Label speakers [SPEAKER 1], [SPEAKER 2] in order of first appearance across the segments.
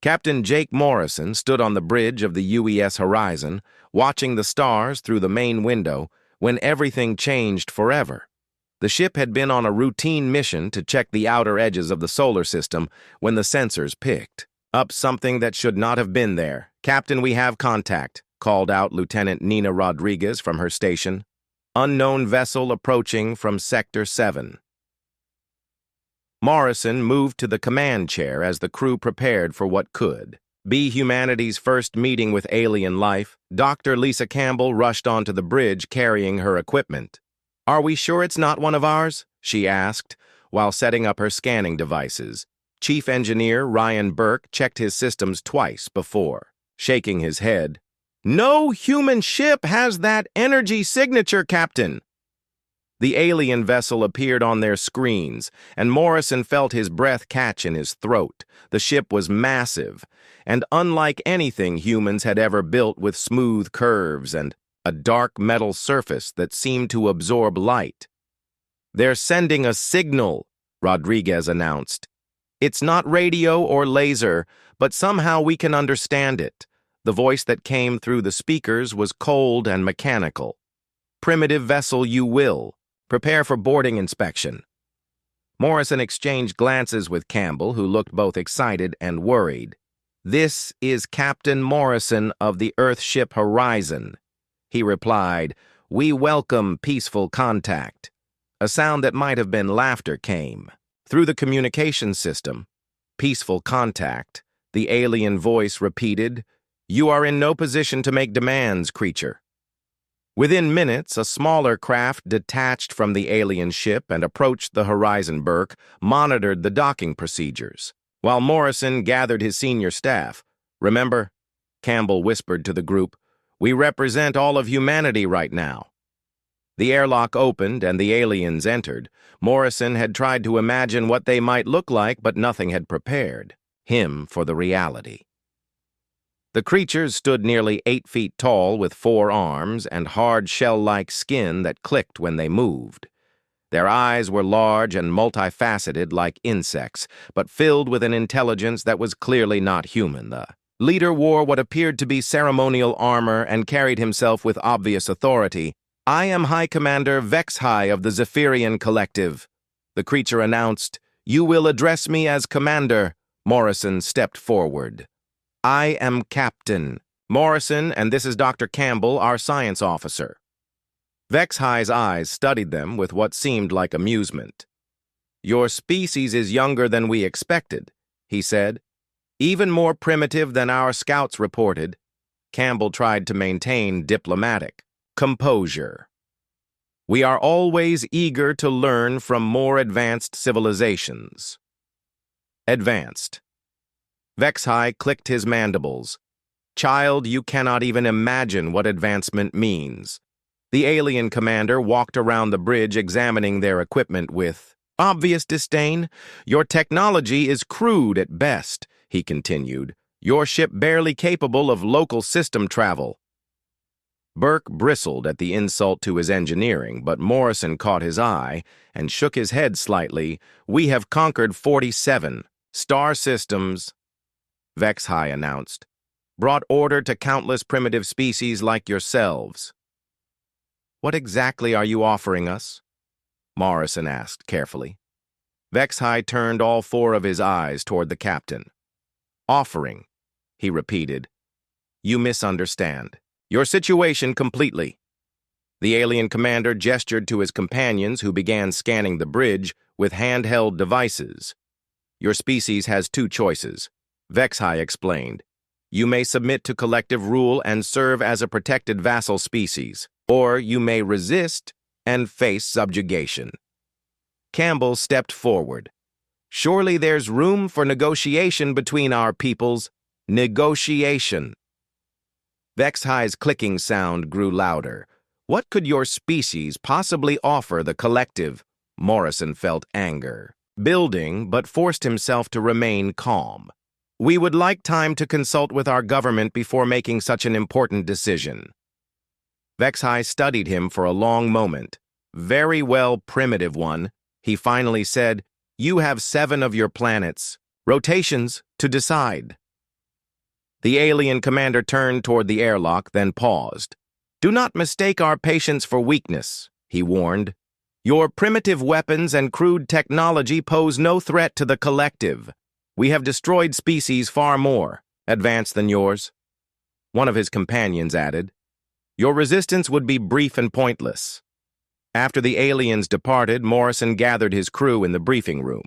[SPEAKER 1] Captain Jake Morrison stood on the bridge of the UES Horizon, watching the stars through the main window, when everything changed forever. The ship had been on a routine mission to check the outer edges of the solar system when the sensors picked up something that should not have been there. "Captain, we have contact," called out Lieutenant Nina Rodriguez from her station. "Unknown vessel approaching from Sector 7. Morrison moved to the command chair as the crew prepared for what could be humanity's first meeting with alien life. Dr. Lisa Campbell rushed onto the bridge carrying her equipment. "Are we sure it's not one of ours?" she asked, while setting up her scanning devices. Chief Engineer Ryan Burke checked his systems twice before, shaking his head. "No human ship has that energy signature, Captain." The alien vessel appeared on their screens, and Morrison felt his breath catch in his throat. The ship was massive, and unlike anything humans had ever built, with smooth curves and a dark metal surface that seemed to absorb light. "They're sending a signal," Rodriguez announced. "It's not radio or laser, but somehow we can understand it." The voice that came through the speakers was cold and mechanical. "Primitive vessel, you will. Prepare for boarding inspection." Morrison exchanged glances with Campbell, who looked both excited and worried. "This is Captain Morrison of the Earthship Horizon," he replied. "We welcome peaceful contact." A sound that might have been laughter came through the communication system. "Peaceful contact," the alien voice repeated. "You are in no position to make demands, creature." Within minutes, a smaller craft detached from the alien ship and approached the Horizon. Burke monitored the docking procedures, while Morrison gathered his senior staff. "Remember," Campbell whispered to the group, "we represent all of humanity right now." The airlock opened and the aliens entered. Morrison had tried to imagine what they might look like, but nothing had prepared him for the reality. The creatures stood nearly 8 feet tall, with 4 arms and hard shell-like skin that clicked when they moved. Their eyes were large and multifaceted like insects, but filled with an intelligence that was clearly not human. The leader wore what appeared to be ceremonial armor and carried himself with obvious authority. "I am High Commander Vexhai of the Zephyrian Collective," the creature announced. "You will address me as Commander." Morrison stepped forward. "I am Captain Morrison, and this is Dr. Campbell, our science officer." Vexhai's eyes studied them with what seemed like amusement. "Your species is younger than we expected," he said. "Even more primitive than our scouts reported." Campbell tried to maintain diplomatic composure. "We are always eager to learn from more advanced civilizations." Advanced. Vexhai clicked his mandibles. "Child, you cannot even imagine what advancement means." The alien commander walked around the bridge examining their equipment with obvious disdain. "Your technology is crude at best," he continued. "Your ship barely capable of local system travel." Burke bristled at the insult to his engineering, but Morrison caught his eye and shook his head slightly. "We have conquered 47 star systems," Vexhai announced. "Brought order to countless primitive species like yourselves." "What exactly are you offering us?" Morrison asked carefully. Vexhai turned all 4 of his eyes toward the captain. "Offering," he repeated. "You misunderstand your situation completely." The alien commander gestured to his companions, who began scanning the bridge with handheld devices. "Your species has 2 choices," Vexhai explained. "You may submit to collective rule and serve as a protected vassal species, or you may resist and face subjugation." Campbell stepped forward. "Surely there's room for negotiation between our peoples." "Negotiation." Vexhai's clicking sound grew louder. "What could your species possibly offer the collective?" Morrison felt anger building, but forced himself to remain calm. "We would like time to consult with our government before making such an important decision." Vexhai studied him for a long moment. "Very well, primitive one," he finally said. "You have 7 of your planets. Rotations to decide." The alien commander turned toward the airlock, then paused. "Do not mistake our patience for weakness," he warned. "Your primitive weapons and crude technology pose no threat to the collective. We have destroyed species far more advanced than yours." One of his companions added, "Your resistance would be brief and pointless." After the aliens departed, Morrison gathered his crew in the briefing room.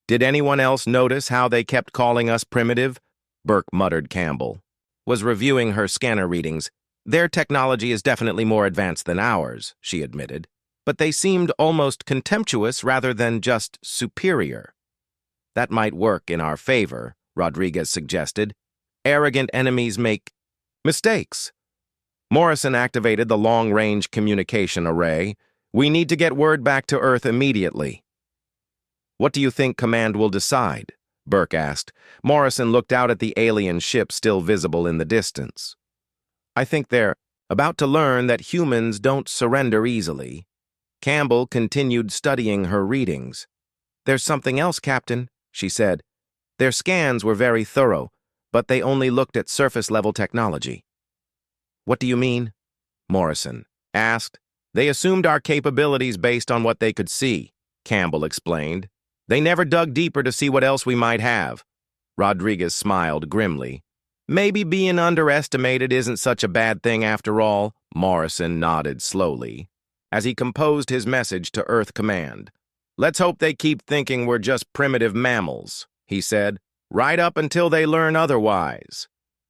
[SPEAKER 1] "Did anyone else notice how they kept calling us primitive?" Burke muttered. Campbell was reviewing her scanner readings. "Their technology is definitely more advanced than ours," she admitted, "but they seemed almost contemptuous rather than just superior." "That might work in our favor," Rodriguez suggested. "Arrogant enemies make mistakes." Morrison activated the long-range communication array. "We need to get word back to Earth immediately." "What do you think Command will decide?" Burke asked. Morrison looked out at the alien ship still visible in the distance. "I think they're about to learn that humans don't surrender easily." Campbell continued studying her readings. "There's something else, Captain," she said. "Their scans were very thorough, but they only looked at surface-level technology." "What do you mean?" Morrison asked. "They assumed our capabilities based on what they could see," Campbell explained. "They never dug deeper to see what else we might have." Rodriguez smiled grimly. "Maybe being underestimated isn't such a bad thing after all." Morrison nodded slowly as he composed his message to Earth Command. "Let's hope they keep thinking we're just primitive mammals," he said, "right up until they learn otherwise."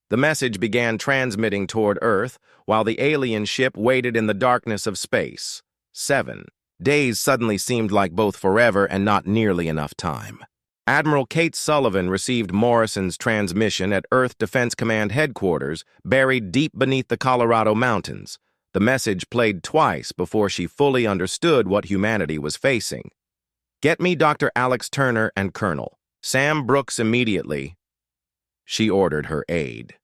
[SPEAKER 1] The message began transmitting toward Earth while the alien ship waited in the darkness of space. 7 days suddenly seemed like both forever and not nearly enough time. Admiral Kate Sullivan received Morrison's transmission at Earth Defense Command headquarters, buried deep beneath the Colorado mountains. The message played twice before she fully understood what humanity was facing. "Get me Dr. Alex Turner and Colonel Sam Brooks immediately," she ordered her aide.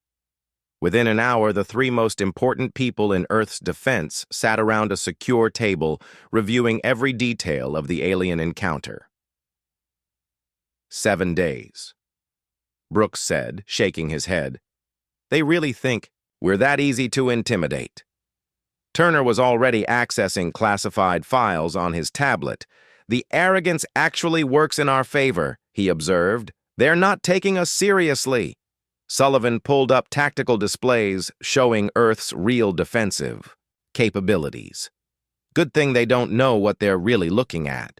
[SPEAKER 1] Within an hour, the three most important people in Earth's defense sat around a secure table, reviewing every detail of the alien encounter. 7 days. Brooks said, shaking his head. "They really think we're that easy to intimidate." Turner was already accessing classified files on his tablet. "The arrogance actually works in our favor," he observed. "They're not taking us seriously." Sullivan pulled up tactical displays showing Earth's real defensive capabilities. Good thing they don't know what they're really looking at.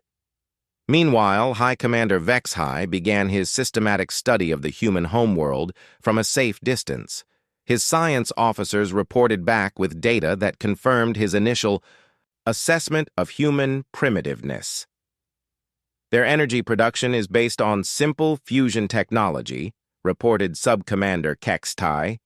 [SPEAKER 1] Meanwhile, High Commander Vexhai began his systematic study of the human homeworld from a safe distance. His science officers reported back with data that confirmed his initial assessment of human primitiveness. "Their energy production is based on simple fusion technology," reported Sub-Commander Kextai.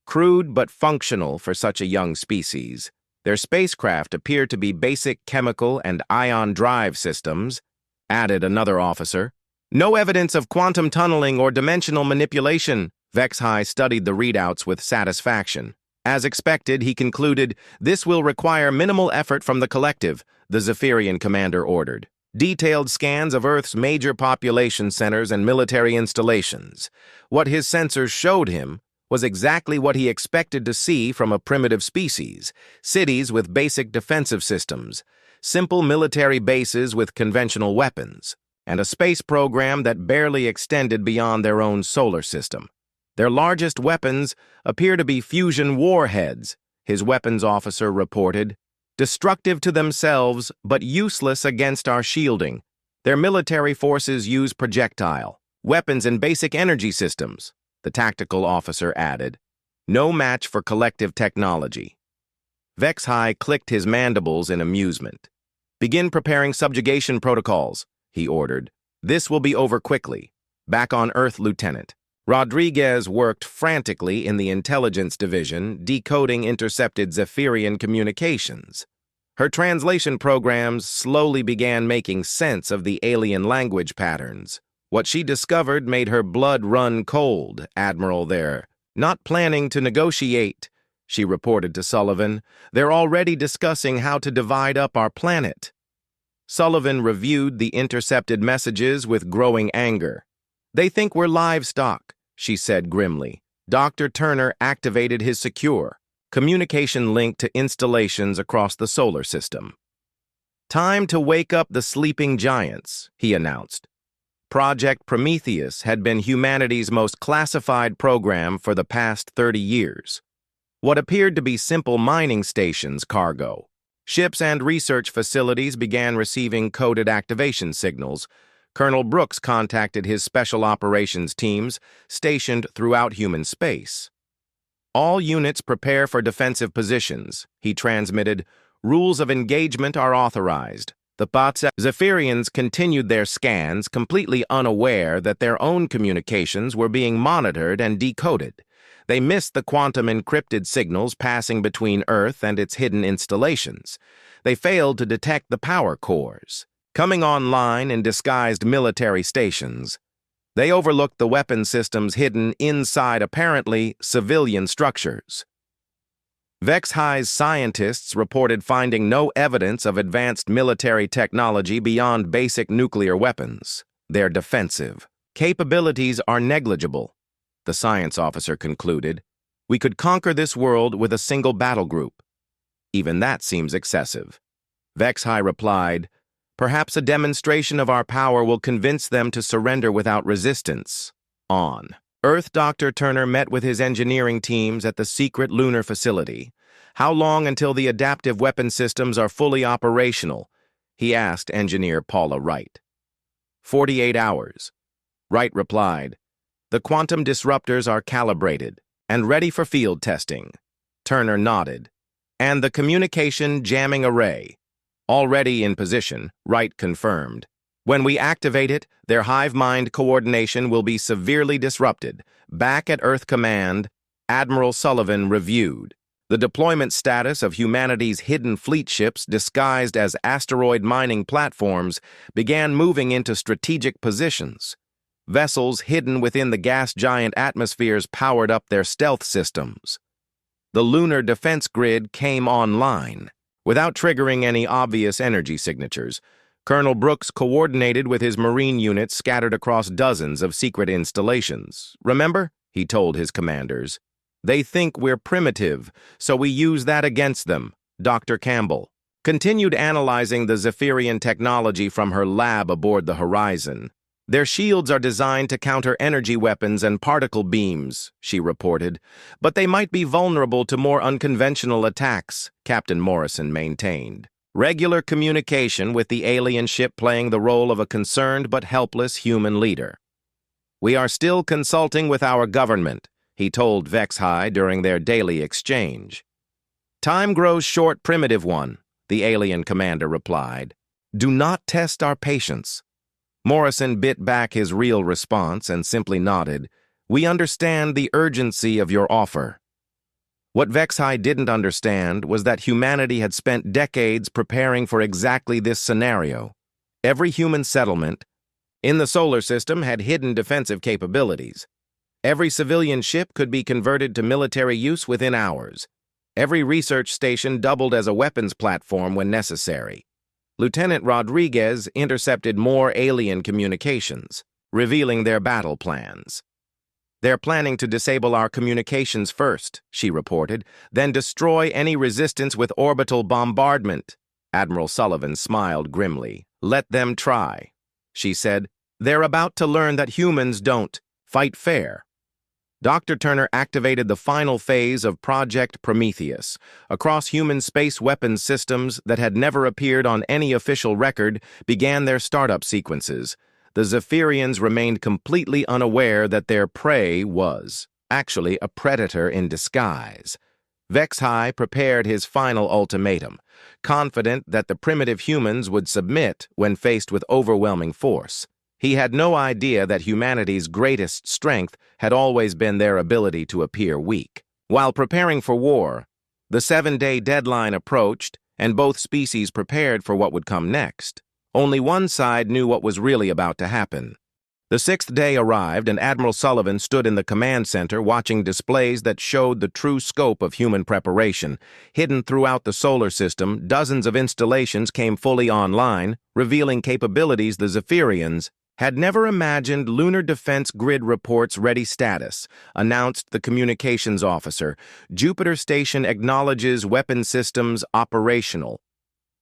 [SPEAKER 1] "Crude but functional for such a young species. Their spacecraft appear to be basic chemical and ion drive systems," added another officer. "No evidence of quantum tunneling or dimensional manipulation." Vexhai studied the readouts with satisfaction. As expected, he concluded, "This will require minimal effort from the collective," the Zephyrian commander ordered. Detailed scans of Earth's major population centers and military installations. What his sensors showed him was exactly what he expected to see from a primitive species: cities with basic defensive systems, simple military bases with conventional weapons, and a space program that barely extended beyond their own solar system. "Their largest weapons appear to be fusion warheads," his weapons officer reported. "Destructive to themselves, but useless against our shielding. Their military forces use projectile weapons and basic energy systems," the tactical officer added. "No match for collective technology." Vexhai clicked his mandibles in amusement. "Begin preparing subjugation protocols," he ordered. "This will be over quickly. Back on Earth, Lieutenant." Rodriguez worked frantically in the intelligence division, decoding intercepted Zephyrian communications. Her translation programs slowly began making sense of the alien language patterns. What she discovered made her blood run cold. "Admiral, they're not planning to negotiate," she reported to Sullivan. "They're already discussing how to divide up our planet." Sullivan reviewed the intercepted messages with growing anger. "They think we're livestock," she said grimly. Dr. Turner activated his secure communication link to installations across the solar system. "Time to wake up the sleeping giants," he announced. Project Prometheus had been humanity's most classified program for the past 30 years. What appeared to be simple mining stations cargo, ships and research facilities began receiving coded activation signals. Colonel Brooks contacted his special operations teams stationed throughout human space. "All units prepare for defensive positions," he transmitted. "Rules of engagement are authorized." The Zephyrians continued their scans, completely unaware that their own communications were being monitored and decoded. They missed the quantum-encrypted signals passing between Earth and its hidden installations. They failed to detect the power cores coming online in disguised military stations. They overlooked the weapon systems hidden inside apparently civilian structures. HFY's scientists reported finding no evidence of advanced military technology beyond basic nuclear weapons. Their defensive capabilities are negligible, the science officer concluded. "We could conquer this world with a single battle group." "Even that seems excessive." HFY replied, "Perhaps a demonstration of our power will convince them to surrender without resistance." On Earth, Dr. Turner met with his engineering teams at the secret lunar facility. "How long until the adaptive weapon systems are fully operational?" he asked engineer Paula Wright. 48 hours. Wright replied, "The quantum disruptors are calibrated and ready for field testing." Turner nodded. "And the communication jamming array?" "Already in position," Wright confirmed. "When we activate it, their hive mind coordination will be severely disrupted." Back at Earth Command, Admiral Sullivan reviewed. The deployment status of humanity's hidden fleet ships disguised as asteroid mining platforms began moving into strategic positions. Vessels hidden within the gas giant atmospheres powered up their stealth systems. The lunar defense grid came online. Without triggering any obvious energy signatures, Colonel Brooks coordinated with his Marine units scattered across dozens of secret installations. "Remember," he told his commanders, "they think we're primitive, so we use that against them." Dr. Campbell continued analyzing the Zephyrian technology from her lab aboard the Horizon. "Their shields are designed to counter energy weapons and particle beams," she reported, "but they might be vulnerable to more unconventional attacks," Captain Morrison maintained. Regular communication with the alien ship playing the role of a concerned but helpless human leader. "We are still consulting with our government," he told HFY during their daily exchange. "Time grows short, primitive one," the alien commander replied. "Do not test our patience." Morrison bit back his real response and simply nodded. "We understand the urgency of your offer." What HFY didn't understand was that humanity had spent decades preparing for exactly this scenario. Every human settlement in the solar system had hidden defensive capabilities. Every civilian ship could be converted to military use within hours. Every research station doubled as a weapons platform when necessary. Lieutenant Rodriguez intercepted more alien communications, revealing their battle plans. "They're planning to disable our communications first," she reported, "then destroy any resistance with orbital bombardment." Admiral Sullivan smiled grimly. "Let them try," she said. "They're about to learn that humans don't fight fair." Dr. Turner activated the final phase of Project Prometheus. Across human space weapons systems that had never appeared on any official record began their startup sequences. The Zephyrians remained completely unaware that their prey was actually a predator in disguise. HFY prepared his final ultimatum, confident that the primitive humans would submit when faced with overwhelming force. He had no idea that humanity's greatest strength had always been their ability to appear weak. While preparing for war, the 7-day deadline approached, and both species prepared for what would come next. Only one side knew what was really about to happen. The 6th day arrived, and Admiral Sullivan stood in the command center watching displays that showed the true scope of human preparation. Hidden throughout the solar system, dozens of installations came fully online, revealing capabilities the Zephyrians Had never imagined lunar defense grid reports ready status, announced the communications officer. Jupiter station acknowledges weapon systems operational.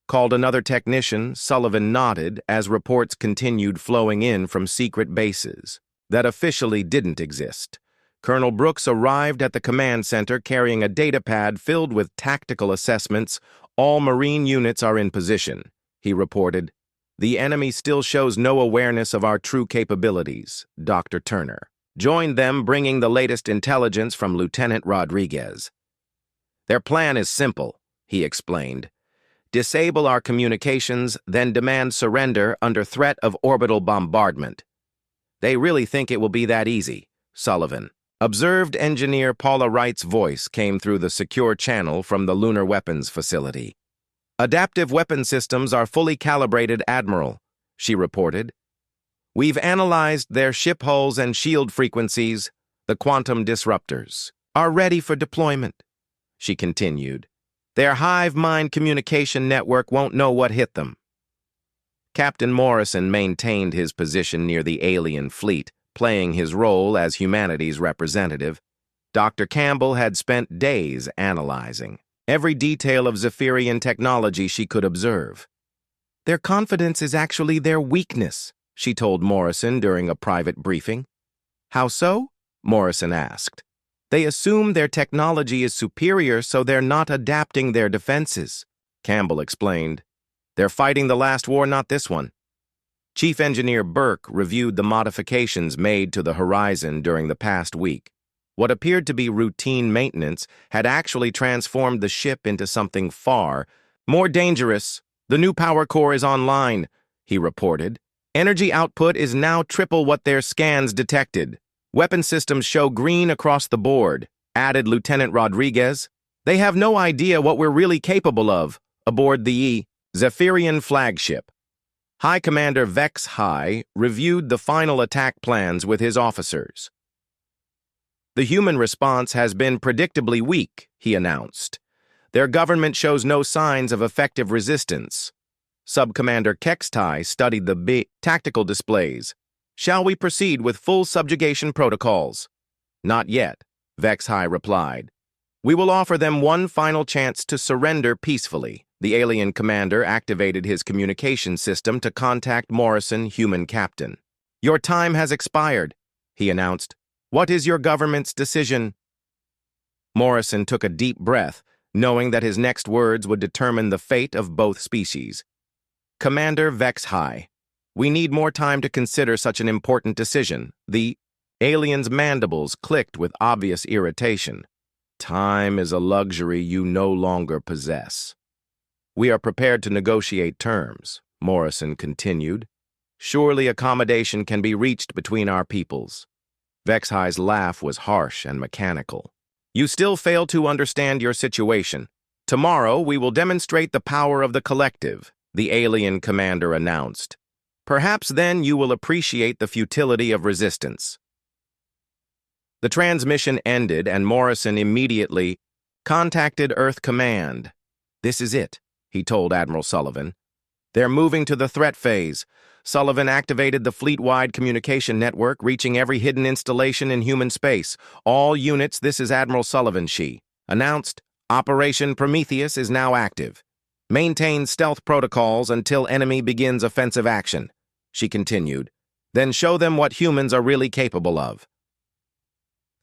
[SPEAKER 1] Called another technician, Sullivan nodded as reports continued flowing in from secret bases that officially didn't exist. Colonel Brooks arrived at the command center carrying a datapad filled with tactical assessments. All Marine units are in position, he reported. The enemy still shows no awareness of our true capabilities, Dr. Turner joined them, bringing the latest intelligence from Lieutenant Rodriguez. Their plan is simple, he explained. Disable our communications, then demand surrender under threat of orbital bombardment. They really think it will be that easy, Sullivan. Observed engineer Paula Wright's voice came through the secure channel from the lunar weapons facility. Adaptive weapon systems are fully calibrated, Admiral, she reported. We've analyzed their ship hulls and shield frequencies. The quantum disruptors are ready for deployment, she continued. Their hive mind communication network won't know what hit them. Captain Morrison maintained his position near the alien fleet, playing his role as humanity's representative. Dr. Campbell had spent days analyzing every detail of Zephyrian technology she could observe. Their confidence is actually their weakness, she told Morrison during a private briefing. How so? Morrison asked. They assume their technology is superior, so they're not adapting their defenses, Campbell explained. They're fighting the last war, not this one. Chief Engineer Burke reviewed the modifications made to the Horizon during the past week. What appeared to be routine maintenance had actually transformed the ship into something far more dangerous. The new power core is online, he reported. Energy output is now triple what their scans detected. Weapon systems show green across the board, added Lieutenant Rodriguez. They have no idea what we're really capable of aboard the Zephyrian flagship. High Commander Vex High reviewed the final attack plans with his officers. The human response has been predictably weak, he announced. Their government shows no signs of effective resistance. Sub-Commander Kextai studied the tactical displays. Shall we proceed with full subjugation protocols? Not yet, Vex High replied. We will offer them one final chance to surrender peacefully. The alien commander activated his communication system to contact Morrison, human captain. Your time has expired, he announced. What is your government's decision? Morrison took a deep breath, knowing that his next words would determine the fate of both species. Commander Vex High, we need more time to consider such an important decision. The alien's mandibles clicked with obvious irritation. Time is a luxury you no longer possess. We are prepared to negotiate terms, Morrison continued. Surely accommodation can be reached between our peoples. Vex High's laugh was harsh and mechanical. You still fail to understand your situation. Tomorrow we will demonstrate the power of the collective, the alien commander announced. Perhaps then you will appreciate the futility of resistance. The transmission ended and Morrison immediately contacted Earth Command. This is it, he told Admiral Sullivan. They're moving to the threat phase. Sullivan activated the fleet-wide communication network, reaching every hidden installation in human space. All units, this is Admiral Sullivan, she announced. Operation Prometheus is now active. Maintain stealth protocols until enemy begins offensive action, she continued. Then show them what humans are really capable of.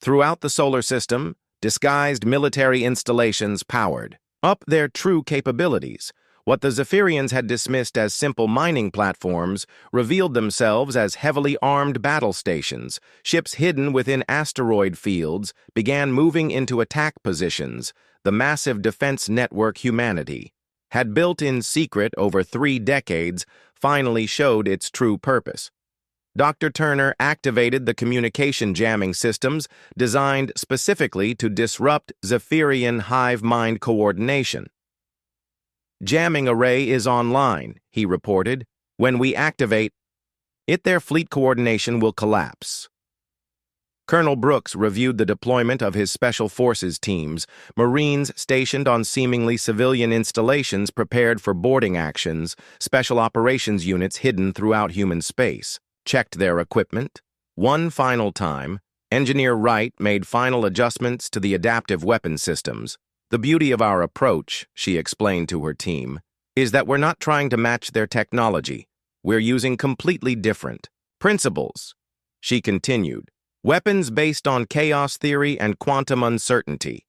[SPEAKER 1] Throughout the solar system, disguised military installations powered up their true capabilities. What the Zephyrians had dismissed as simple mining platforms revealed themselves as heavily armed battle stations. Ships hidden within asteroid fields began moving into attack positions. The massive defense network humanity had built in secret over 3 decades finally showed its true purpose. Dr. Turner activated the communication jamming systems designed specifically to disrupt Zephyrian hive mind coordination. Jamming array is online, he reported. When we activate it, their fleet coordination will collapse. Colonel Brooks reviewed the deployment of his Special Forces teams, Marines stationed on seemingly civilian installations prepared for boarding actions, special operations units hidden throughout human space. checked their equipment. One final time, Engineer Wright made final adjustments to the adaptive weapon systems. The beauty of our approach, she explained to her team, is that we're not trying to match their technology. We're using completely different principles. She continued, weapons based on chaos theory and quantum uncertainty.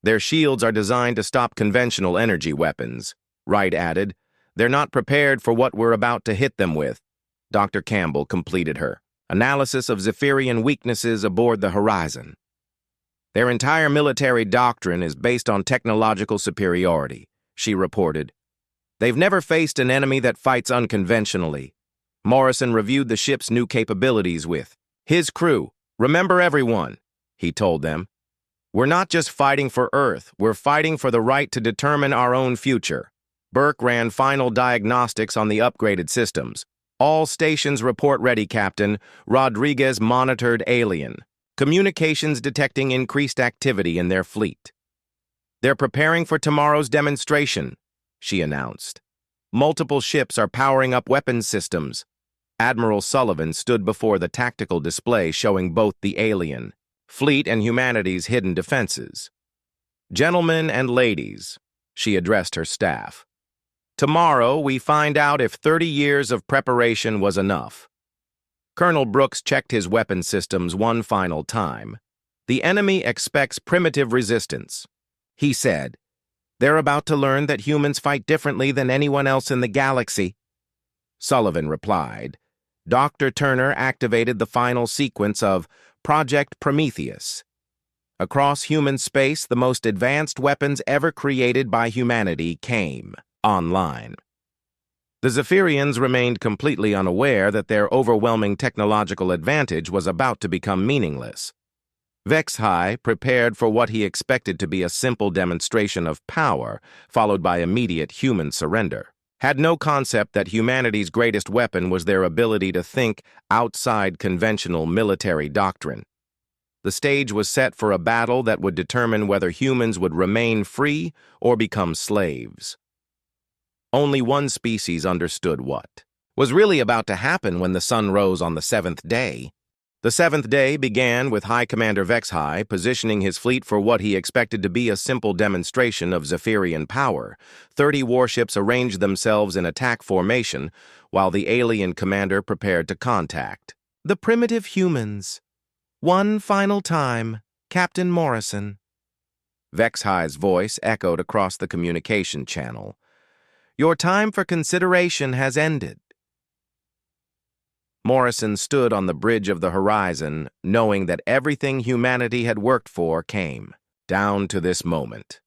[SPEAKER 1] Their shields are designed to stop conventional energy weapons. Wright added, they're not prepared for what we're about to hit them with. Dr. Campbell completed her analysis of Zephyrian weaknesses aboard the Horizon. Their entire military doctrine is based on technological superiority, she reported. They've never faced an enemy that fights unconventionally. Morrison reviewed the ship's new capabilities with his crew. Remember everyone, he told them. We're not just fighting for Earth, we're fighting for the right to determine our own future. Burke ran final diagnostics on the upgraded systems. All stations report ready, Captain. Rodriguez monitored alien. Communications detecting increased activity in their fleet. They're preparing for tomorrow's demonstration, she announced. Multiple ships are powering up weapons systems. Admiral Sullivan stood before the tactical display showing both the alien fleet and humanity's hidden defenses. Gentlemen and ladies, she addressed her staff. Tomorrow we find out if 30 years of preparation was enough. Colonel Brooks checked his weapon systems one final time. The enemy expects primitive resistance. He said, they're about to learn that humans fight differently than anyone else in the galaxy. Sullivan replied. Dr. Turner activated the final sequence of Project Prometheus. Across human space, the most advanced weapons ever created by humanity came online. The Zephyrians remained completely unaware that their overwhelming technological advantage was about to become meaningless. Vexhai prepared for what he expected to be a simple demonstration of power, followed by immediate human surrender. Had no concept that humanity's greatest weapon was their ability to think outside conventional military doctrine. The stage was set for a battle that would determine whether humans would remain free or become slaves. Only one species understood what was really about to happen when the sun rose on the seventh day. The seventh day began with High Commander Vexhai positioning his fleet for what he expected to be a simple demonstration of Zephyrian power. 30 warships arranged themselves in attack formation, while the alien commander prepared to contact the primitive humans. One final time, Captain Morrison. Vexhai's voice echoed across the communication channel. Your time for consideration has ended. Morrison stood on the bridge of the Horizon, knowing that everything humanity had worked for came down to this moment.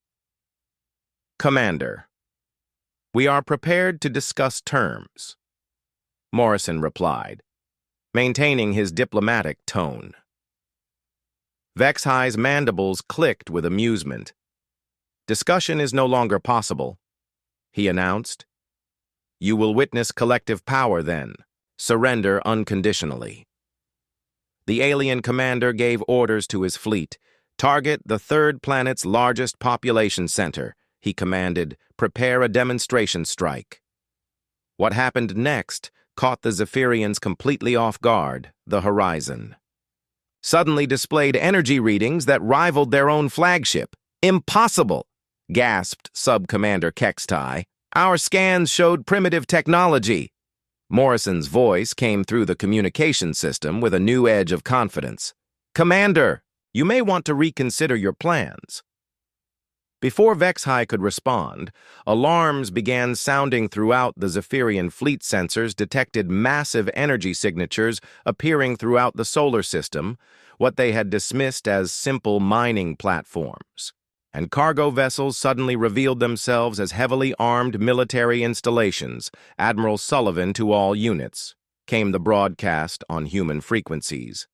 [SPEAKER 1] Commander, we are prepared to discuss terms, Morrison replied, maintaining his diplomatic tone. Vexhai's mandibles clicked with amusement. Discussion is no longer possible, he announced. You will witness collective power then. Surrender unconditionally. The alien commander gave orders to his fleet. Target the third planet's largest population center, he commanded. Prepare a demonstration strike. What happened next caught the Zephyrians completely off guard. The Horizon suddenly displayed energy readings that rivaled their own flagship. Impossible, gasped Sub-Commander Kextai. Our scans showed primitive technology. Morrison's voice came through the communication system with a new edge of confidence. Commander, you may want to reconsider your plans. Before Vexhai could respond, alarms began sounding throughout the Zephyrian fleet. Sensors detected massive energy signatures appearing throughout the solar system, what they had dismissed as simple mining platforms. And cargo vessels suddenly revealed themselves as heavily armed military installations. Admiral Sullivan to all units, came the broadcast on human frequencies.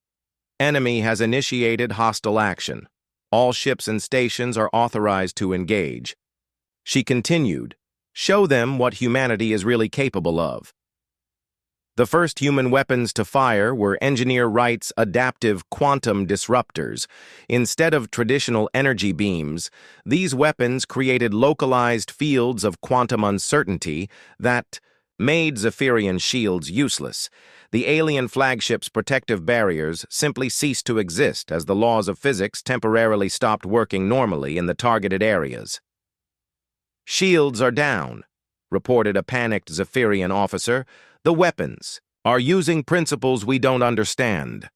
[SPEAKER 1] Enemy has initiated hostile action. All ships and stations are authorized to engage. She continued, show them what humanity is really capable of. The first human weapons to fire were Engineer Wright's adaptive quantum disruptors. Instead of traditional energy beams, these weapons created localized fields of quantum uncertainty that made Zephyrian shields useless. The alien flagship's protective barriers simply ceased to exist as the laws of physics temporarily stopped working normally in the targeted areas. "Shields are down," reported a panicked Zephyrian officer. "The weapons are using principles we don't understand."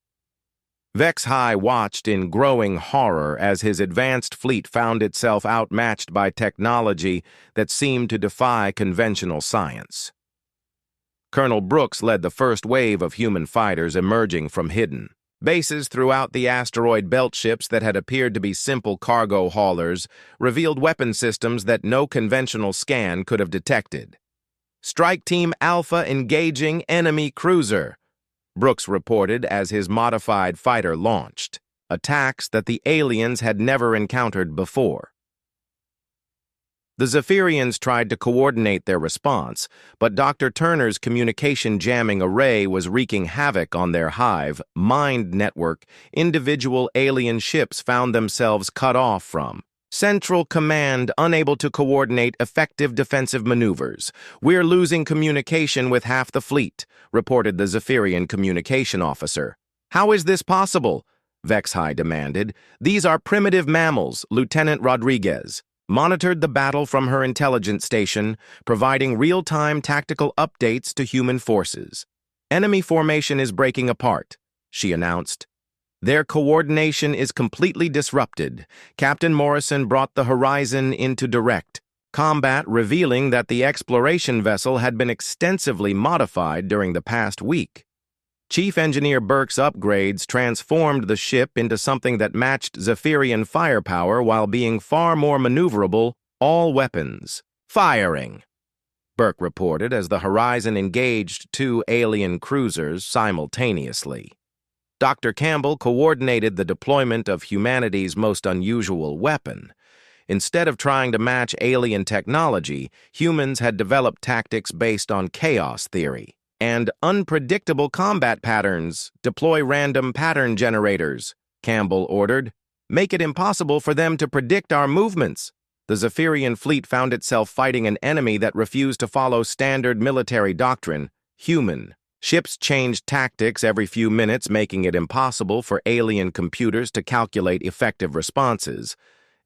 [SPEAKER 1] Vex-High watched in growing horror as his advanced fleet found itself outmatched by technology that seemed to defy conventional science. Colonel Brooks led the first wave of human fighters emerging from hidden bases throughout the asteroid belt. Ships that had appeared to be simple cargo haulers revealed weapon systems that no conventional scan could have detected. "Strike Team Alpha engaging enemy cruiser," Brooks reported as his modified fighter launched, attacks that the aliens had never encountered before. The Zephyrians tried to coordinate their response, but Dr. Turner's communication jamming array was wreaking havoc on their hive mind network. Individual alien ships found themselves cut off from Central Command, unable to coordinate effective defensive maneuvers. "We're losing communication with half the fleet," reported the Zephyrian communication officer. "How is this possible?" Vex-High demanded. "These are primitive mammals," Lieutenant Rodriguez monitored the battle from her intelligence station, providing real-time tactical updates to human forces. "Enemy formation is breaking apart," she announced. "Their coordination is completely disrupted." Captain Morrison brought the Horizon into direct combat, revealing that the exploration vessel had been extensively modified during the past week. Chief Engineer Burke's upgrades transformed the ship into something that matched Zephyrian firepower while being far more maneuverable. "All weapons firing," Burke reported as the Horizon engaged two alien cruisers simultaneously. Dr. Campbell coordinated the deployment of humanity's most unusual weapon. Instead of trying to match alien technology, humans had developed tactics based on chaos theory and unpredictable combat patterns. "Deploy random pattern generators," Campbell ordered. "Make it impossible for them to predict our movements." The Zephyrian fleet found itself fighting an enemy that refused to follow standard military doctrine. Human ships changed tactics every few minutes, making it impossible for alien computers to calculate effective responses.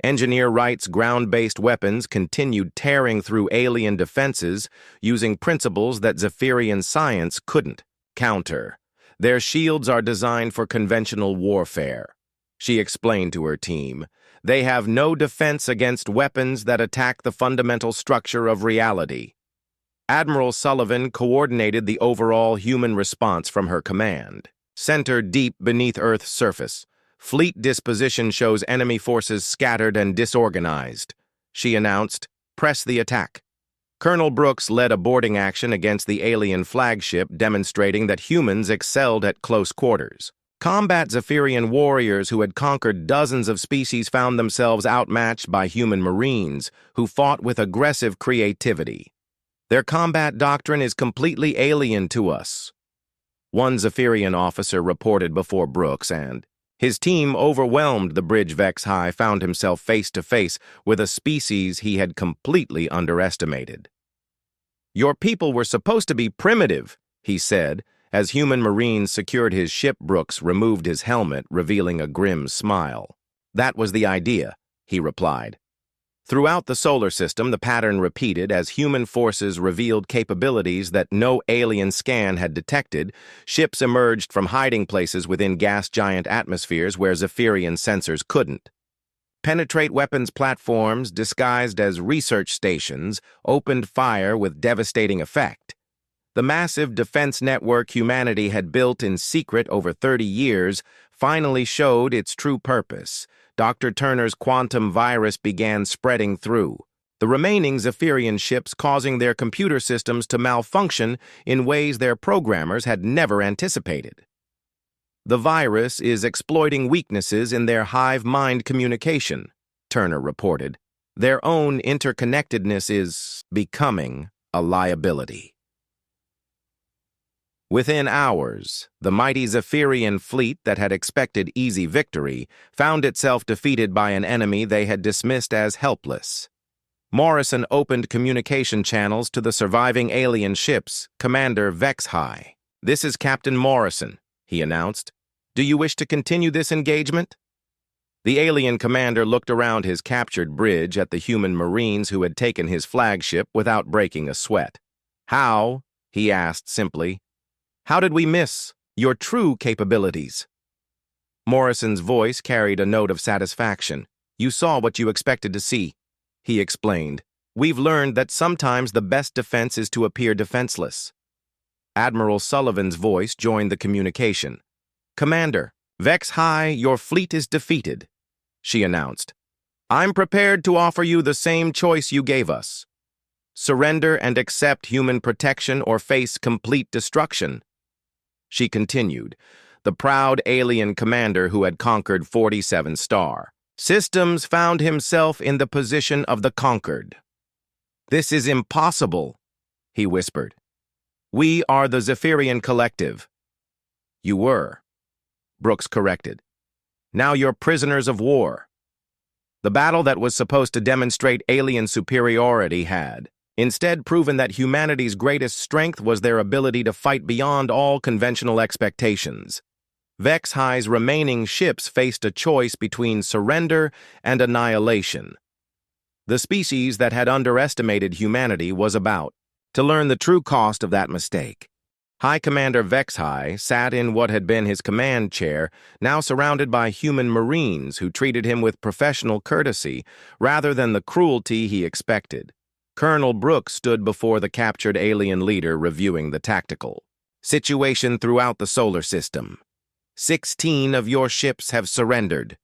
[SPEAKER 1] Engineer Wright's ground-based weapons continued tearing through alien defenses using principles that Zephyrian science couldn't counter. "Their shields are designed for conventional warfare," she explained to her team. "They have no defense against weapons that attack the fundamental structure of reality." Admiral Sullivan coordinated the overall human response from her command. "Center deep beneath Earth's surface. Fleet disposition shows enemy forces scattered and disorganized," she announced. "Press the attack." Colonel Brooks led a boarding action against the alien flagship, demonstrating that humans excelled at close quarters. Combat Zephyrian warriors who had conquered dozens of species found themselves outmatched by human marines who fought with aggressive creativity. "Their combat doctrine is completely alien to us," one Zephyrian officer reported before Brooks, and his team, overwhelmed the bridge. Vex-High found himself face-to-face with a species he had completely underestimated. "Your people were supposed to be primitive," he said. As human marines secured his ship, Brooks removed his helmet, revealing a grim smile. "That was the idea," he replied. Throughout the solar system, the pattern repeated as human forces revealed capabilities that no alien scan had detected. Ships emerged from hiding places within gas giant atmospheres where Zephyrian sensors couldn't penetrate. Weapons platforms, disguised as research stations, opened fire with devastating effect. The massive defense network humanity had built in secret over 30 years finally showed its true purpose. Dr. Turner's quantum virus began spreading through the remaining Zephyrian ships, causing their computer systems to malfunction in ways their programmers had never anticipated. "The virus is exploiting weaknesses in their hive mind communication," Turner reported. "Their own interconnectedness is becoming a liability." Within hours, the mighty Zephyrian fleet that had expected easy victory found itself defeated by an enemy they had dismissed as helpless. Morrison opened communication channels to the surviving alien ships, Commander HFY. "This is Captain Morrison," he announced. "Do you wish to continue this engagement?" The alien commander looked around his captured bridge at the human Marines who had taken his flagship without breaking a sweat. "How?" he asked simply. "How did we miss your true capabilities?" Morrison's voice carried a note of satisfaction. "You saw what you expected to see," he explained. "We've learned that sometimes the best defense is to appear defenseless." Admiral Sullivan's voice joined the communication. "Commander, HFY, your fleet is defeated," she announced. "I'm prepared to offer you the same choice you gave us. Surrender and accept human protection or face complete destruction." She continued, the proud alien commander who had conquered 47 star systems found himself in the position of the conquered. "This is impossible," he whispered. "We are the Zephyrian Collective." "You were," Brooks corrected. "Now you're prisoners of war." The battle that was supposed to demonstrate alien superiority had instead proven that humanity's greatest strength was their ability to fight beyond all conventional expectations. HFY's remaining ships faced a choice between surrender and annihilation. The species that had underestimated humanity was about to learn the true cost of that mistake. High Commander HFY sat in what had been his command chair, now surrounded by human Marines who treated him with professional courtesy rather than the cruelty he expected. Colonel Brooks stood before the captured alien leader reviewing the tactical situation throughout the solar system. 16 of your ships have surrendered,"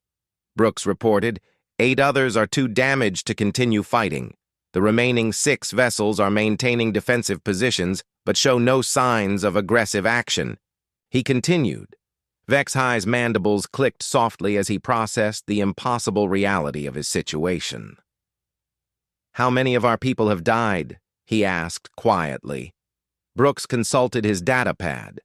[SPEAKER 1] Brooks reported. 8 others are too damaged to continue fighting. The remaining 6 vessels are maintaining defensive positions but show no signs of aggressive action. He continued. HFY's mandibles clicked softly as he processed the impossible reality of his situation. "How many of our people have died?" he asked quietly. Brooks consulted his data pad.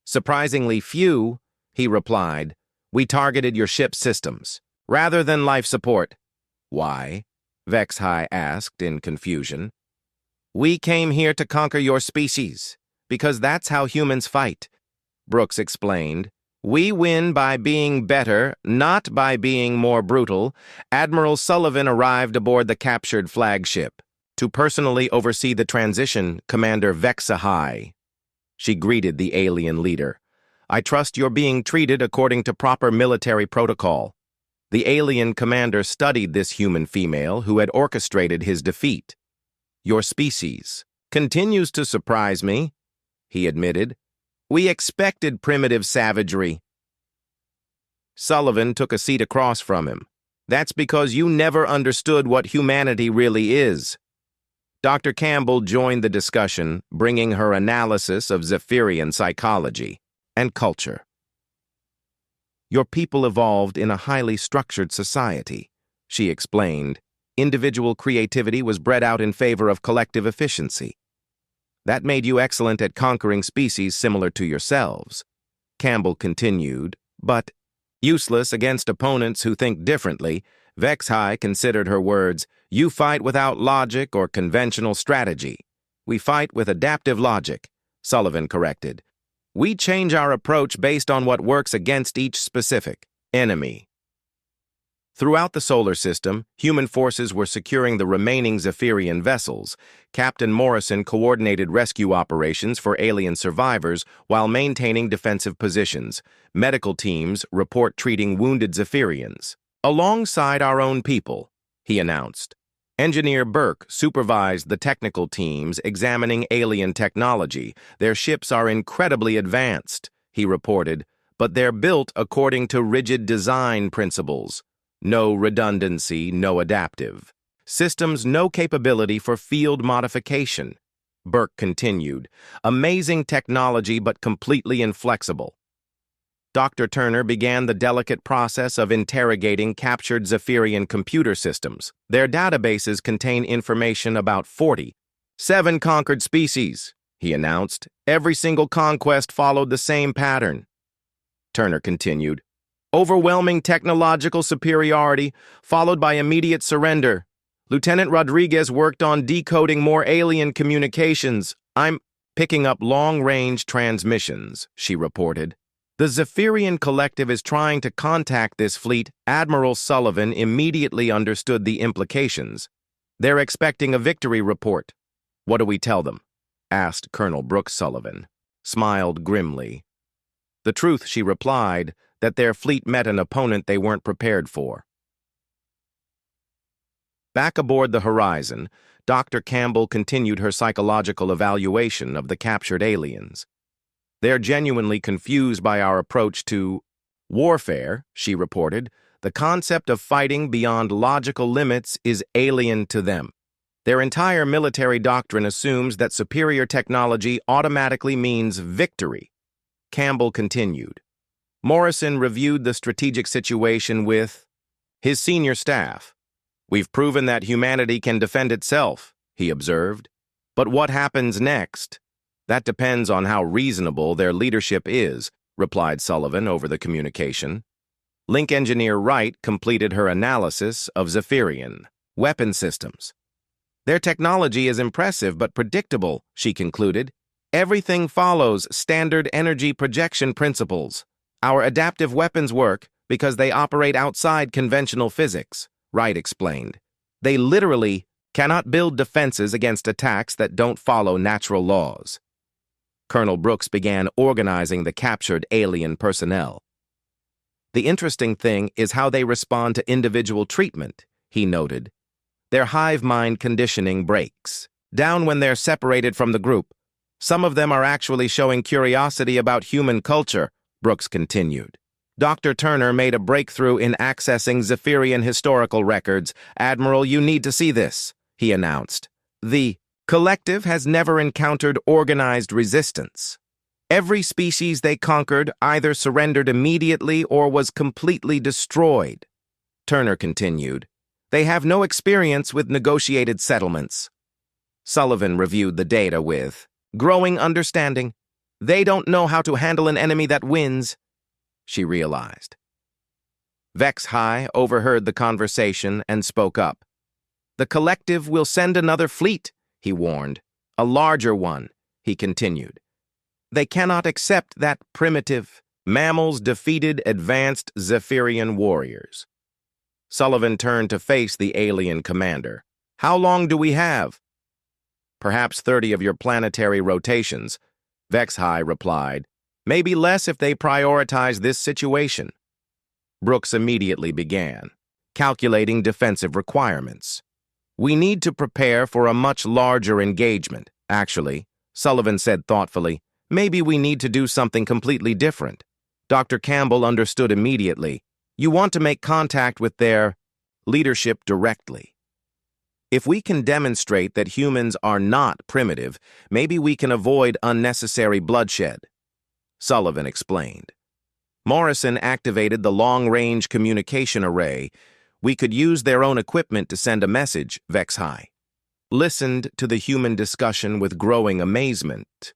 [SPEAKER 1] "Surprisingly few," he replied. "We targeted your ship's systems, rather than life support." "Why?" HFY asked in confusion. "We came here to conquer your species, because that's how humans fight," Brooks explained. "We win by being better, not by being more brutal." Admiral Sullivan arrived aboard the captured flagship to personally oversee the transition, Commander HFY. She greeted the alien leader. "I trust you're being treated according to proper military protocol." The alien commander studied this human female who had orchestrated his defeat. "Your species continues to surprise me," he admitted. "We expected primitive savagery." Sullivan took a seat across from him. "That's because you never understood what humanity really is." Dr. Campbell joined the discussion, bringing her analysis of Zephyrian psychology and culture. "Your people evolved in a highly structured society," she explained. "Individual creativity was bred out in favor of collective efficiency. That made you excellent at conquering species similar to yourselves." Campbell continued, "But useless against opponents who think differently." HFY considered her words. "You fight without logic or conventional strategy." "We fight with adaptive logic," Sullivan corrected. "We change our approach based on what works against each specific enemy." Throughout the solar system, human forces were securing the remaining Zephyrian vessels. Captain Morrison coordinated rescue operations for alien survivors while maintaining defensive positions. Medical teams report treating wounded Zephyrians, alongside our own people, he announced. Engineer Burke supervised the technical teams examining alien technology. "Their ships are incredibly advanced," he reported, "but they're built according to rigid design principles. No redundancy, no adaptive systems, no capability for field modification." Burke continued. "Amazing technology, but completely inflexible." Dr. Turner began the delicate process of interrogating captured Zephyrian computer systems. "Their databases contain information about 47 conquered species," he announced. "Every single conquest followed the same pattern." Turner continued. "Overwhelming technological superiority, followed by immediate surrender. Lieutenant Rodriguez worked on decoding more alien communications. I'm picking up long-range transmissions, she reported. The Zephyrian Collective is trying to contact this fleet. Admiral Sullivan immediately understood the implications. They're expecting a victory report. What do we tell them? Asked Colonel Brooks Sullivan. Smiled grimly. The truth, she replied, that their fleet met an opponent they weren't prepared for. Back aboard the Horizon, Dr. Campbell continued her psychological evaluation of the captured aliens. They're genuinely confused by our approach to warfare, she reported. The concept of fighting beyond logical limits is alien to them. Their entire military doctrine assumes that superior technology automatically means victory. Campbell continued. Morrison reviewed the strategic situation with his senior staff. We've proven that humanity can defend itself, he observed. But what happens next? That depends on how reasonable their leadership is, replied Sullivan over the communication. Link Engineer Wright completed her analysis of Zephyrian weapon systems. Their technology is impressive but predictable, she concluded. Everything follows standard energy projection principles. Our adaptive weapons work because they operate outside conventional physics, Wright explained. They literally cannot build defenses against attacks that don't follow natural laws. Colonel Brooks began organizing the captured alien personnel. The interesting thing is how they respond to individual treatment, he noted. Their hive mind conditioning breaks down when they're separated from the group. Some of them are actually showing curiosity about human culture, Brooks continued. Dr. Turner made a breakthrough in accessing Zephyrian historical records. Admiral, you need to see this, he announced. The Collective has never encountered organized resistance. Every species they conquered either surrendered immediately or was completely destroyed. Turner continued. They have no experience with negotiated settlements. Sullivan reviewed the data with growing understanding. They don't know how to handle an enemy that wins, she realized. Vex High overheard the conversation and spoke up. The Collective will send another fleet, he warned. A larger one, he continued. They cannot accept that primitive. Mammals defeated advanced Zephyrian warriors. Sullivan turned to face the alien commander. How long do we have? Perhaps 30 of your planetary rotations, Vex High replied. Maybe less if they prioritize this situation. Brooks immediately began, calculating defensive requirements. We need to prepare for a much larger engagement. Actually, Sullivan said thoughtfully, maybe we need to do something completely different. Dr. Campbell understood immediately. You want to make contact with their leadership directly. If we can demonstrate that humans are not primitive, maybe we can avoid unnecessary bloodshed, Sullivan explained. Morrison activated the long-range communication array. We could use their own equipment to send a message, Vex High. Listened to the human discussion with growing amazement.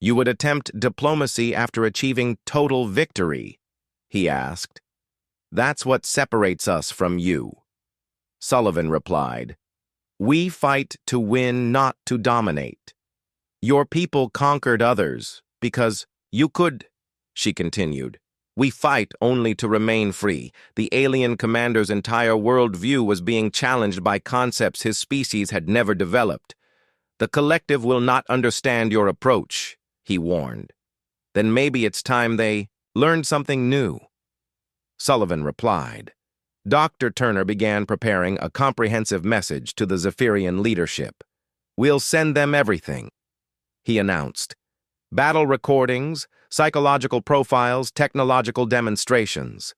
[SPEAKER 1] You would attempt diplomacy after achieving total victory, he asked. That's what separates us from you. Sullivan replied. We fight to win, not to dominate. Your people conquered others because you could, she continued. We fight only to remain free. The alien commander's entire worldview was being challenged by concepts his species had never developed. The Collective will not understand your approach, he warned. Then maybe it's time they learned something new. Sullivan replied. Dr. Turner began preparing a comprehensive message to the Zephyrian leadership. We'll send them everything, he announced. Battle recordings, psychological profiles, technological demonstrations.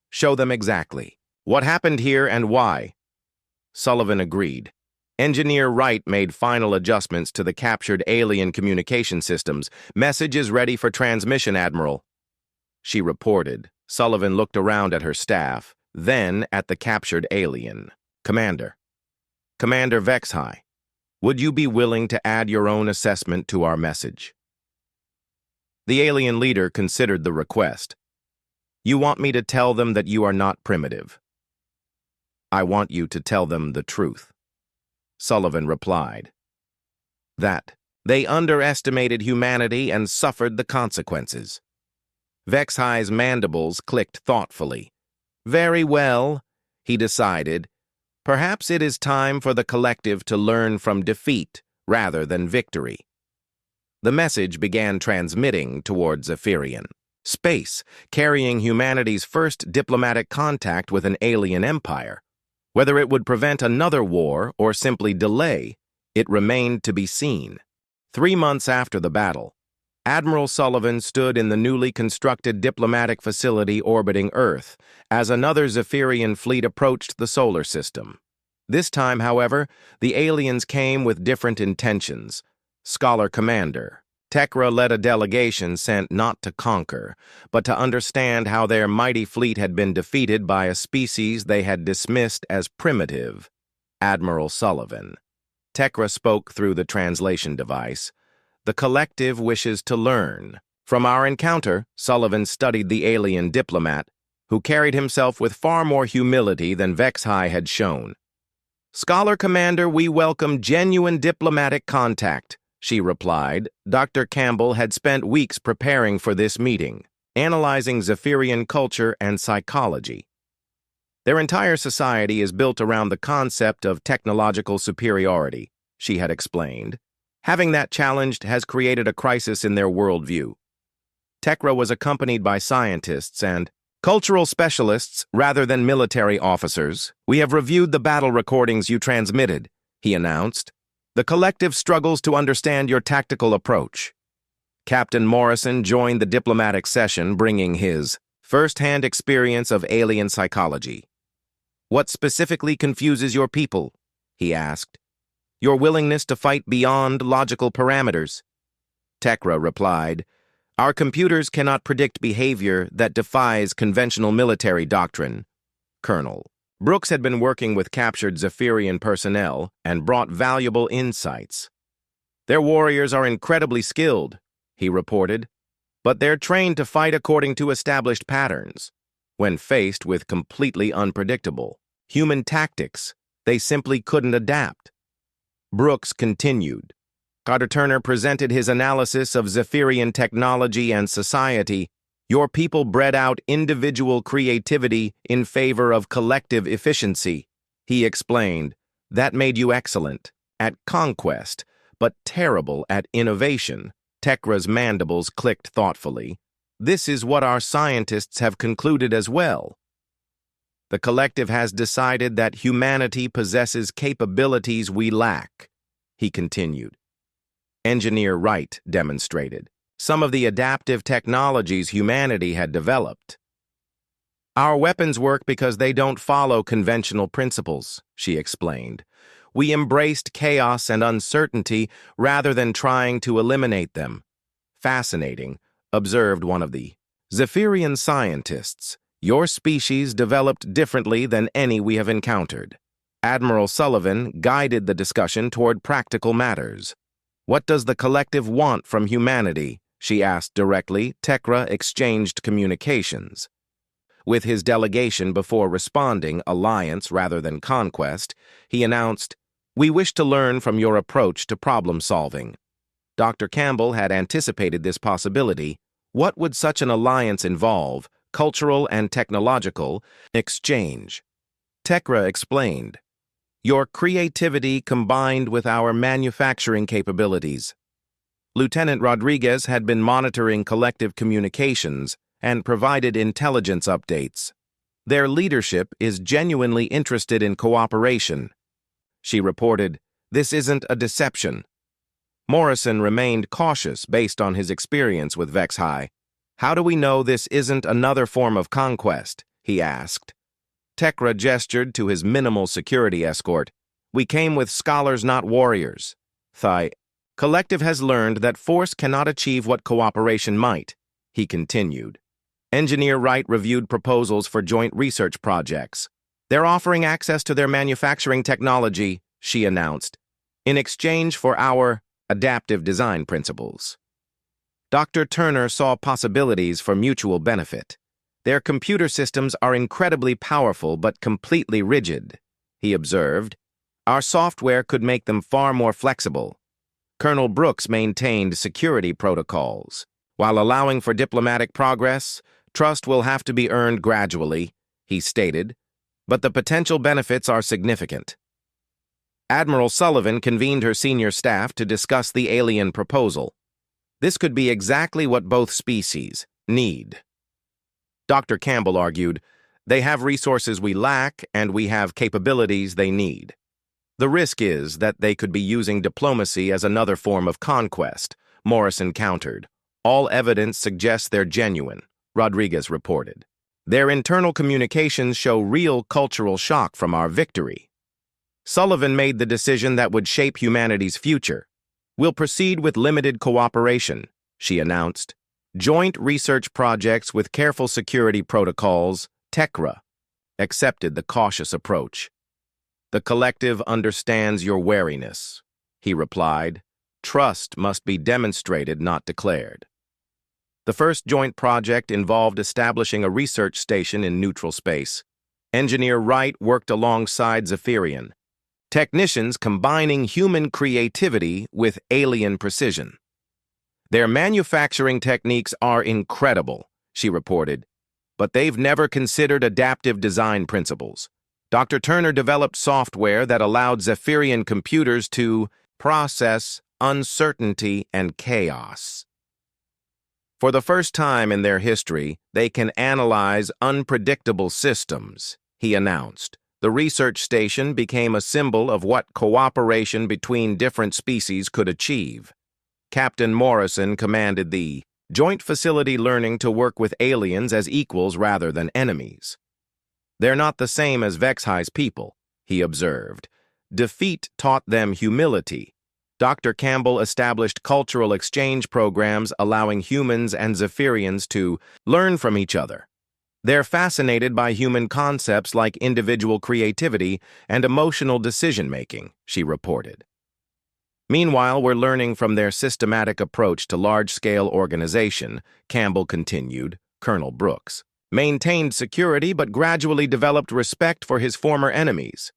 [SPEAKER 1] Show them exactly what happened here and why. Sullivan agreed. Engineer Wright made final adjustments to the captured alien communication systems. Message is ready for transmission, Admiral, she reported. Sullivan looked around at her staff, then at the captured alien. Commander Vex High, would you be willing to add your own assessment to our message? The alien leader considered the request. You want me to tell them that you are not primitive. I want you to tell them the truth. Sullivan replied. That they underestimated humanity and suffered the consequences. Vexhi's mandibles clicked thoughtfully. Very well, he decided. Perhaps it is time for the collective to learn from defeat rather than victory. The message began transmitting toward Zephyrian space, carrying humanity's first diplomatic contact with an alien empire. Whether it would prevent another war or simply delay, it remained to be seen. 3 months after the battle, Admiral Sullivan stood in the newly constructed diplomatic facility orbiting Earth as another Zephyrian fleet approached the solar system. This time, however, the aliens came with different intentions. Scholar Commander Tekra led a delegation sent not to conquer, but to understand how their mighty fleet had been defeated by a species they had dismissed as primitive. Admiral Sullivan. Tekra spoke through the translation device. The collective wishes to learn. From our encounter, Sullivan studied the alien diplomat, who carried himself with far more humility than Vexhi had shown. Scholar Commander, we welcome genuine diplomatic contact, she replied. Dr. Campbell had spent weeks preparing for this meeting, analyzing Zephyrian culture and psychology. Their entire society is built around the concept of technological superiority, she had explained. Having that challenged has created a crisis in their worldview. Tekra was accompanied by scientists and cultural specialists rather than military officers. We have reviewed the battle recordings you transmitted, he announced. The collective struggles to understand your tactical approach. Captain Morrison joined the diplomatic session, bringing his first-hand experience of alien psychology. What specifically confuses your people? He asked. Your willingness to fight beyond logical parameters. Tekra replied, Our computers cannot predict behavior that defies conventional military doctrine. Colonel Brooks had been working with captured Zephyrian personnel and brought valuable insights. Their warriors are incredibly skilled, he reported, but they're trained to fight according to established patterns. When faced with completely unpredictable human tactics, they simply couldn't adapt. Brooks continued. Carter Turner presented his analysis of Zephyrian technology and society. Your people bred out individual creativity in favor of collective efficiency, he explained. That made you excellent at conquest, but terrible at innovation. Tekra's mandibles clicked thoughtfully. This is what our scientists have concluded as well. The collective has decided that humanity possesses capabilities we lack, he continued. Engineer Wright demonstrated some of the adaptive technologies humanity had developed. Our weapons work because they don't follow conventional principles, she explained. We embraced chaos and uncertainty rather than trying to eliminate them. Fascinating, observed one of the Zephyrian scientists. Your species developed differently than any we have encountered. Admiral Sullivan guided the discussion toward practical matters. What does the collective want from humanity? She asked directly. Tekra exchanged communications with his delegation before responding, alliance rather than conquest. He announced, We wish to learn from your approach to problem solving. Dr. Campbell had anticipated this possibility. What would such an alliance involve? Cultural and technological exchange. Tekra explained, Your creativity combined with our manufacturing capabilities. Lieutenant Rodriguez had been monitoring collective communications and provided intelligence updates. Their leadership is genuinely interested in cooperation. She reported, This isn't a deception. Morrison remained cautious based on his experience with Vexhi. How do we know this isn't another form of conquest? He asked. Tekra gestured to his minimal security escort. We came with scholars, not warriors. The collective has learned that force cannot achieve what cooperation might, he continued. Engineer Wright reviewed proposals for joint research projects. They're offering access to their manufacturing technology, she announced, in exchange for our adaptive design principles. Dr. Turner saw possibilities for mutual benefit. Their computer systems are incredibly powerful but completely rigid, he observed. Our software could make them far more flexible. Colonel Brooks maintained security protocols. While allowing for diplomatic progress, trust will have to be earned gradually, he stated, but the potential benefits are significant. Admiral Sullivan convened her senior staff to discuss the alien proposal. This could be exactly what both species need. Dr. Campbell argued, they have resources we lack and we have capabilities they need. The risk is that they could be using diplomacy as another form of conquest, Morrison countered. All evidence suggests they're genuine, Rodriguez reported. Their internal communications show real cultural shock from our victory. Sullivan made the decision that would shape humanity's future. We'll proceed with limited cooperation, she announced. Joint research projects with careful security protocols, TECRA, accepted the cautious approach. The collective understands your wariness, he replied. Trust must be demonstrated, not declared. The first joint project involved establishing a research station in neutral space. Engineer Wright worked alongside Zephyrian, technicians combining human creativity with alien precision. Their manufacturing techniques are incredible, she reported, but they've never considered adaptive design principles. Dr. Turner developed software that allowed Zephyrian computers to process uncertainty and chaos. For the first time in their history, they can analyze unpredictable systems, he announced. The research station became a symbol of what cooperation between different species could achieve. Captain Morrison commanded the joint facility, learning to work with aliens as equals rather than enemies. They're not the same as Vexhi's people, he observed. Defeat taught them humility. Dr. Campbell established cultural exchange programs allowing humans and Zephyrians to learn from each other. They're fascinated by human concepts like individual creativity and emotional decision-making, she reported. Meanwhile, we're learning from their systematic approach to large-scale organization, Campbell continued. Colonel Brooks maintained security but gradually developed respect for his former enemies.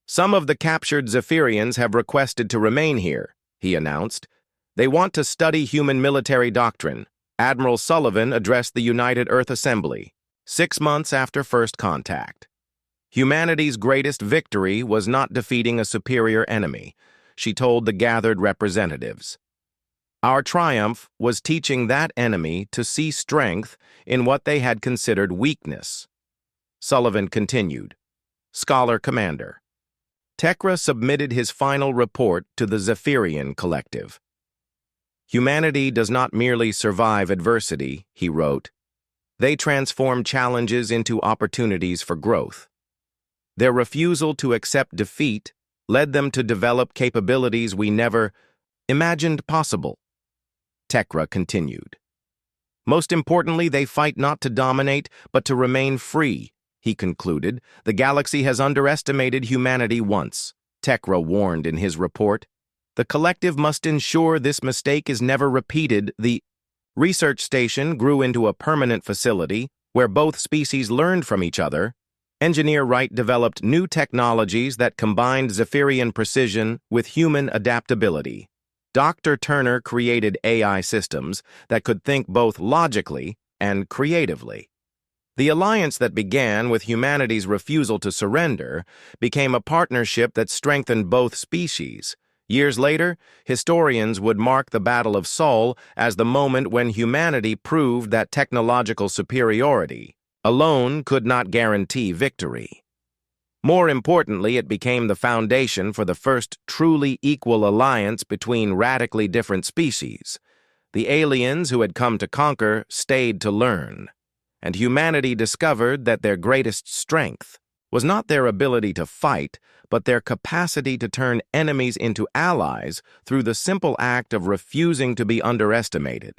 [SPEAKER 1] Some of the captured Zephyrians have requested to remain here, he announced. They want to study human military doctrine. Admiral Sullivan addressed the United Earth Assembly 6 months after first contact. Humanity's greatest victory was not defeating a superior enemy, she told the gathered representatives. Our triumph was teaching that enemy to see strength in what they had considered weakness. Sullivan continued. Scholar Commander. TECRA submitted his final report to the Zephyrian Collective. Humanity does not merely survive adversity, he wrote. They transform challenges into opportunities for growth. Their refusal to accept defeat led them to develop capabilities we never imagined possible. TECRA continued. Most importantly, they fight not to dominate, but to remain free. He concluded. The galaxy has underestimated humanity once, TECRA warned in his report. The collective must ensure this mistake is never repeated. The research station grew into a permanent facility where both species learned from each other. Engineer Wright developed new technologies that combined Zephyrian precision with human adaptability. Dr. Turner created AI systems that could think both logically and creatively. The alliance that began with humanity's refusal to surrender became a partnership that strengthened both species. Years later, historians would mark the Battle of Sol as the moment when humanity proved that technological superiority alone could not guarantee victory. More importantly, it became the foundation for the first truly equal alliance between radically different species. The aliens who had come to conquer stayed to learn. And humanity discovered that their greatest strength was not their ability to fight, but their capacity to turn enemies into allies through the simple act of refusing to be underestimated.